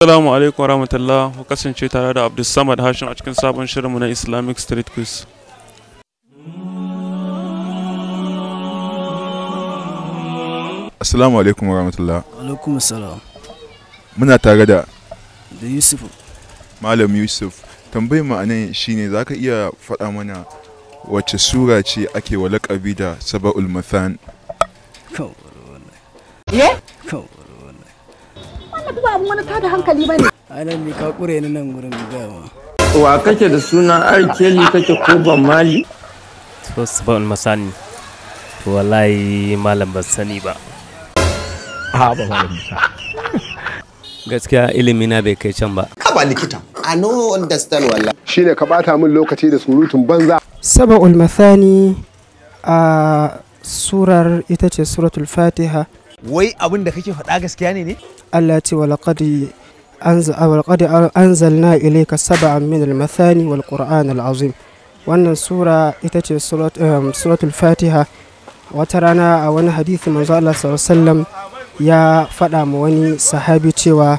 Assalamu alaikum wa rahmatullah, ku kasance tare da Abdulsamad Hashim a cikin sabon shirinmu na Islamic Street Quiz. Assalamu alaikum wa rahmatullah. Alaikum assalam. Muna tare da Yusuf. Malam Yusuf. Tambayar mu anan shine zaka iya faɗa mana wace sura ce ake wa laƙabi da Saba'ul Mathan? Wannan ba abun wani tada hankali bane. Anan ne ka kure ni nan gurin gawa. Wa kake da suna Arkeli kake ko ban mali? To Saba'ul Masani. To wallahi malam ban sani ba. Ha ba malam Musa. Gaskiya ilimi na bai kai can ba. Ka ba likita. I no understand wallahi. Shine ka bata min lokaci da surutun banza. Saba'ul Mathani a surar ita ce suratul Fatiha. Wai abin da kake faɗa gaskiya ne? Allah ce walaqad anzalna ilayka sab'an min al-mathani wal qur'an al-azim. Wannan sura ita ce suratul Fatiha. Wata rana a wani hadisi manzo Allah sallallahu alaihi wasallam ya faɗa ma wani sahabi cewa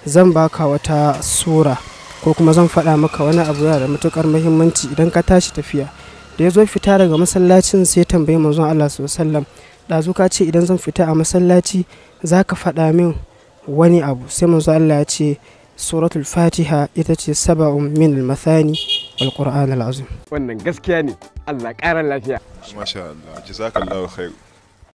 zan baka wata sura ko kuma zan faɗa maka wani abu da matukar muhimmanci idan ka tashi tafiya. Da ya zo fita daga masallacin sai tambayi manzon Allah sallallahu alaihi wasallam, ɗazu ka ce idan zan fita a masallaci za ka faɗa min wani abu. Sai manzon Allah ya ce suratul Fatiha ita ce sab'un min al-mathani wal qur'an al-azim. Wannan gaskiya ne. Allah ƙara lafiya. Masha Allah, jazakallahu khair.